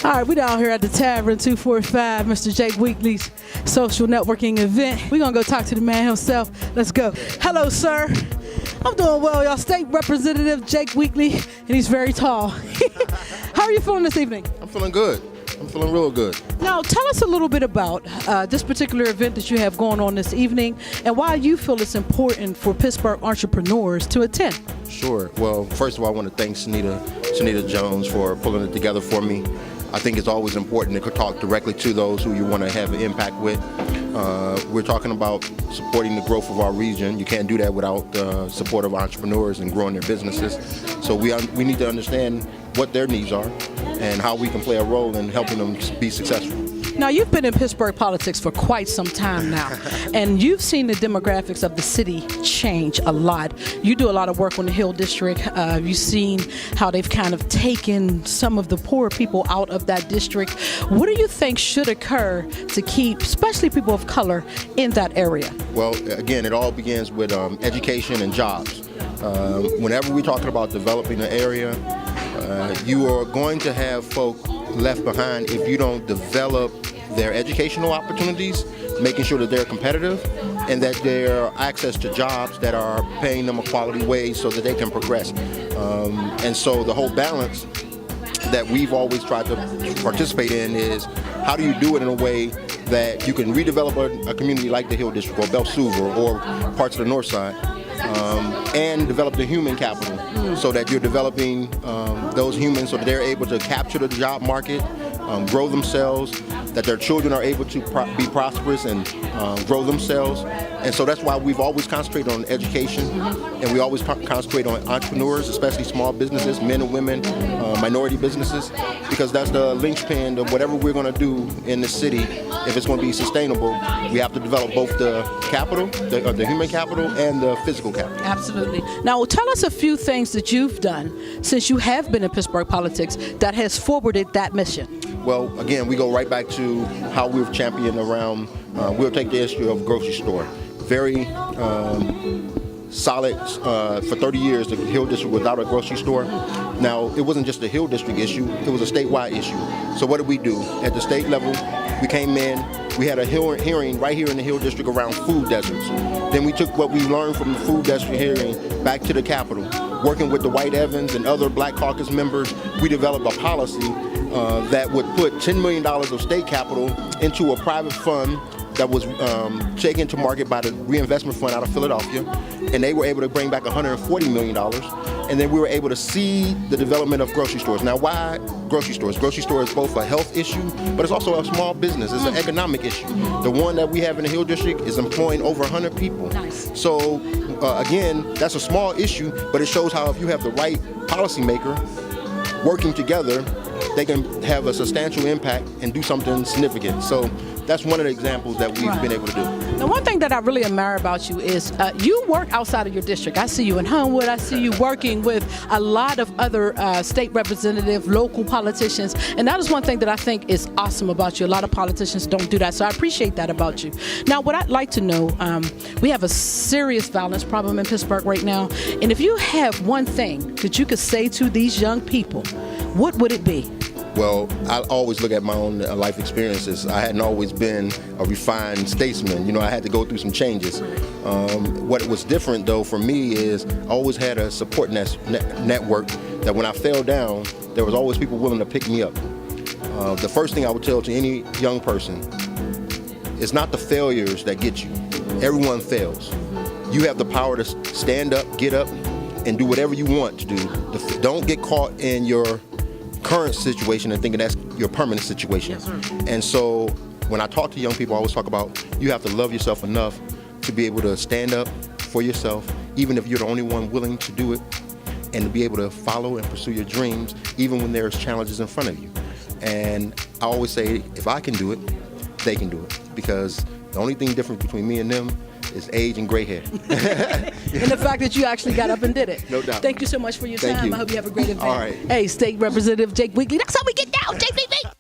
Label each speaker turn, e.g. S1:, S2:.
S1: All right, we're down here at the Tavern 245, Mr. Jake Wheatley's social networking event. We're going to go talk to the man himself. Let's go. Hello, sir. I'm doing well, y'all. State Representative Jake Wheatley, and he's very tall. How are you feeling this evening?
S2: I'm feeling good. I'm feeling real good.
S1: Now, tell us a little bit about this particular event that you have going on this evening and why you feel it's important for Pittsburgh entrepreneurs to attend.
S2: Sure. Well, first of all, I want to thank Shanita Jones for pulling it together for me. I think it's always important to talk directly to those who you want to have an impact with. We're talking about supporting the growth of our region. You can't do that without the support of entrepreneurs and growing their businesses. So we need to understand what their needs are and how we can play a role in helping them be successful.
S1: Now, you've been in Pittsburgh politics for quite some time now, and you've seen the demographics of the city change a lot. You do a lot of work on the Hill District. You've seen how they've kind of taken some of the poor people out of that district. What do you think should occur to keep, especially people of color, in that area?
S2: Well, again, it all begins with education and jobs. Whenever we're talking about developing an area, you are going to have folk left behind if you don't develop their educational opportunities, making sure that they're competitive and that their access to jobs that are paying them a quality wage so that they can progress. And so the whole balance that we've always tried to participate in is how do you do it in a way that you can redevelop a community like the Hill District or Belsuva or parts of the North Side, and develop the human capital so that you're developing those humans so that they're able to capture the job market, grow themselves, that their children are able to be prosperous and grow themselves. And so that's why we've always concentrated on education, and we always concentrate on entrepreneurs, especially small businesses, men and women, minority businesses, because that's the linchpin of whatever we're going to do in the city. If it's going to be sustainable, we have to develop both the capital, the human capital, and the physical capital.
S1: Absolutely. Now, tell us a few things that you've done since you have been in Pittsburgh politics that has forwarded that mission.
S2: Well, again, we go right back to how we've championed around, we'll take the issue of grocery store. Very solid, for 30 years, the Hill District without a grocery store. Now, it wasn't just a Hill District issue, it was a statewide issue. So what did we do? At the state level, we came in, we had a hearing right here in the Hill District around food deserts. Then we took what we learned from the food desert hearing back to the Capitol. Working with the White Evans and other Black Caucus members, we developed a policy that would put $10 million of state capital into a private fund that was taken to market by the Reinvestment Fund out of Philadelphia, and they were able to bring back $140 million, and then we were able to see the development of grocery stores. Now, why grocery stores? Grocery store is both a health issue, but it's also a small business. It's an economic issue. The one that we have in the Hill District is employing over 100 people.
S1: Nice.
S2: So, again, that's a small issue, but it shows how if you have the right policymaker working together, they can have a substantial impact and do something significant. So that's one of the examples that we've been able to do.
S1: Now, one thing that I really admire about you is you work outside of your district. I see you in Homewood. I see you working with a lot of other state representative, local politicians. And that is one thing that I think is awesome about you. A lot of politicians don't do that. So I appreciate that about you. Now, what I'd like to know, we have a serious violence problem in Pittsburgh right now. And if you have one thing that you could say to these young people, what would it be?
S2: Well, I always look at my own life experiences. I hadn't always been a refined statesman. You know, I had to go through some changes. What was different, though, for me is I always had a support network that when I fell down, there was always people willing to pick me up. The first thing I would tell to any young person is not the failures that get you. Everyone fails. You have the power to stand up, get up, and do whatever you want to do. Don't get caught in your current situation and thinking that's your permanent situation.
S1: Yes, sir.
S2: And so when I talk to young people, I always talk about you have to love yourself enough to be able to stand up for yourself, even if you're the only one willing to do it, and to be able to follow and pursue your dreams, even when there's challenges in front of you. And I always say, if I can do it, they can do it, because the only thing different between me and them is age and gray hair.
S1: And the fact that you actually got up and did it.
S2: No doubt.
S1: Thank you so much for your time.
S2: Thank you.
S1: I hope you have a great event.
S2: All right.
S1: Hey, State Representative Jake Wheatley. That's how we get down, JPB.